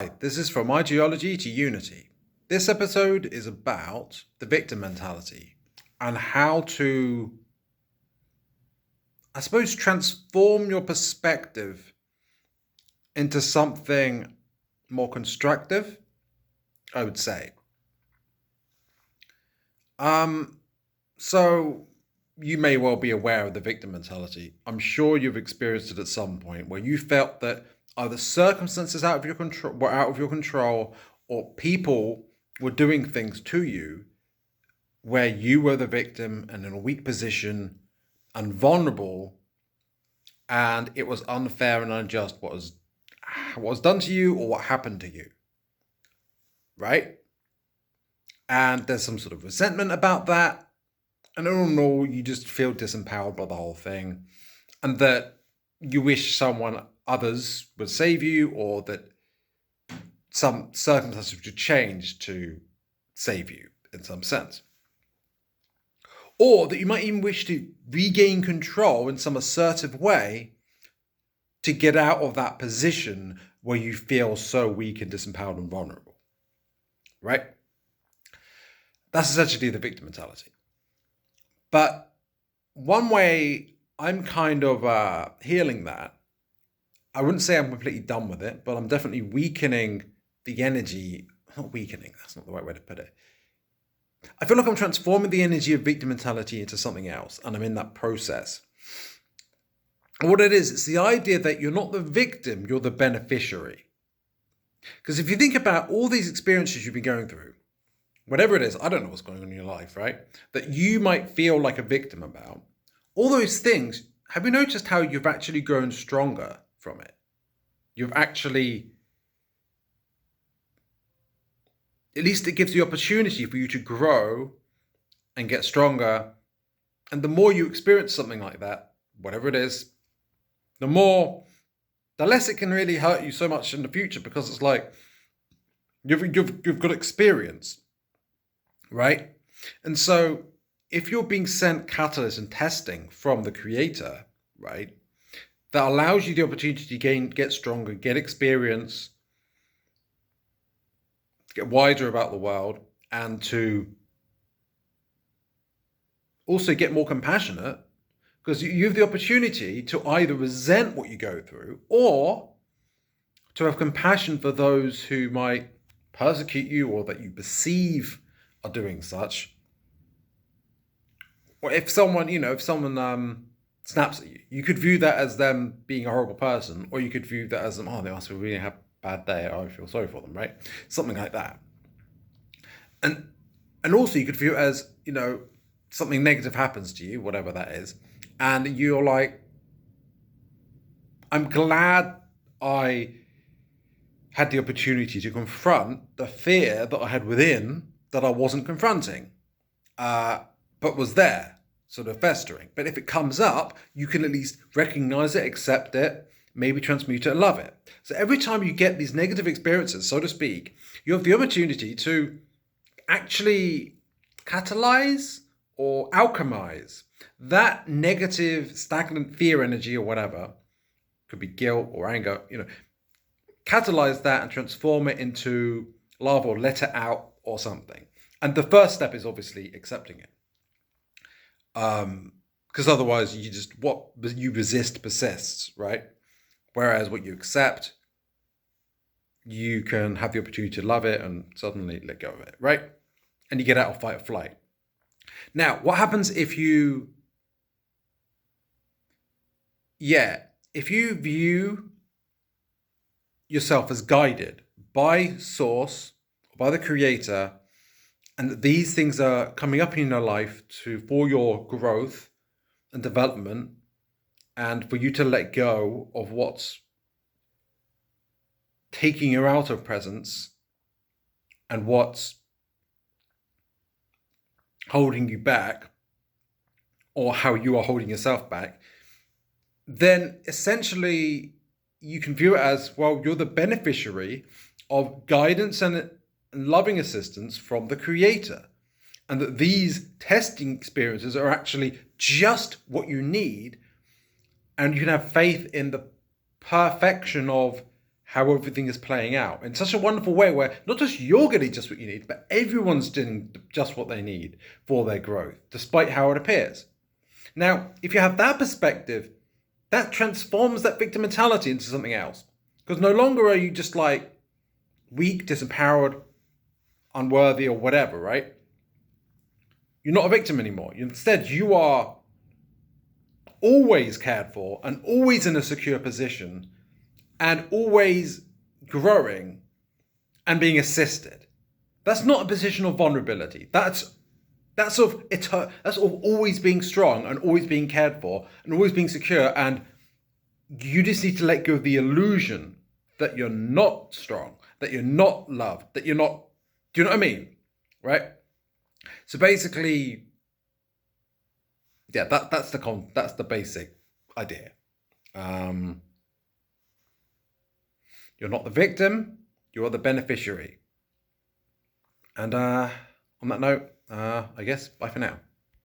Hi, this is From Ideology to Unity. This episode is about the victim mentality and how to, I suppose, transform your perspective into something more constructive, I would say. So you may well be aware of the victim mentality. I'm sure you've experienced it at some point where you felt that either circumstances were out of your control, or people were doing things to you where you were the victim and in a weak position and vulnerable, and it was unfair and unjust what was done to you or what happened to you, right? And there's some sort of resentment about that. And all in all, you just feel disempowered by the whole thing, and that you wish others would save you, or that some circumstances would change to save you in some sense. Or that you might even wish to regain control in some assertive way to get out of that position where you feel so weak and disempowered and vulnerable, right? That's essentially the victim mentality. But one way I'm kind of healing that, I wouldn't say I'm completely done with it, but I'm definitely weakening the energy. Not weakening, that's not the right way to put it. I feel like I'm transforming the energy of victim mentality into something else, and I'm in that process. And what it is, it's the idea that you're not the victim, you're the beneficiary. Because if you think about all these experiences you've been going through, whatever it is, I don't know what's going on in your life, right? That you might feel like a victim about. All those things, have you noticed how you've actually grown stronger from it? You've actually, at least it gives the opportunity for you to grow and get stronger. And the more you experience something like that, whatever it is, the less it can really hurt you so much in the future, because it's like you've got experience. Right? And so if you're being sent catalyst and testing from the creator, right, that allows you the opportunity to get stronger, get experience, get wider about the world, and to also get more compassionate, because you have the opportunity to either resent what you go through or to have compassion for those who might persecute you or that you perceive are doing such. Or if someone snaps at you, you could view that as them being a horrible person, or you could view that as them, oh, they must have really had a bad day, I feel sorry for them, right? Something like that. And also you could view it as, something negative happens to you, whatever that is, and you're like, I'm glad I had the opportunity to confront the fear that I had within that I wasn't confronting, but was there, sort of festering. But if it comes up, you can at least recognize it, accept it, maybe transmute it, love it. So every time you get these negative experiences, so to speak, you have the opportunity to actually catalyze or alchemize that negative, stagnant fear energy or whatever, could be guilt or anger, catalyze that and transform it into love or let it out or something. And the first step is obviously accepting it. Because otherwise what you resist persists, right? Whereas what you accept, you can have the opportunity to love it and suddenly let go of it, right? And you get out of fight or flight. Now, what happens if you view yourself as guided by source, by the creator, and that these things are coming up in your life for your growth and development, and for you to let go of what's taking you out of presence and what's holding you back, or how you are holding yourself back, then essentially you can view it as, well, you're the beneficiary of guidance and loving assistance from the creator, and that these testing experiences are actually just what you need, and you can have faith in the perfection of how everything is playing out in such a wonderful way where not just you're getting just what you need, but everyone's doing just what they need for their growth, despite how it appears. Now, if you have that perspective, that transforms that victim mentality into something else. Because no longer are you just like weak, disempowered, unworthy, or whatever, right? You're not a victim anymore. Instead, you are always cared for and always in a secure position and always growing and being assisted. That's not a position of vulnerability. That's sort of always being strong and always being cared for and always being secure. And you just need to let go of the illusion that you're not strong, that you're not loved, that you're not. Do you know what I mean? Right? So basically, yeah, that's the basic idea. You're not the victim, you are the beneficiary. And on that note, I guess bye for now.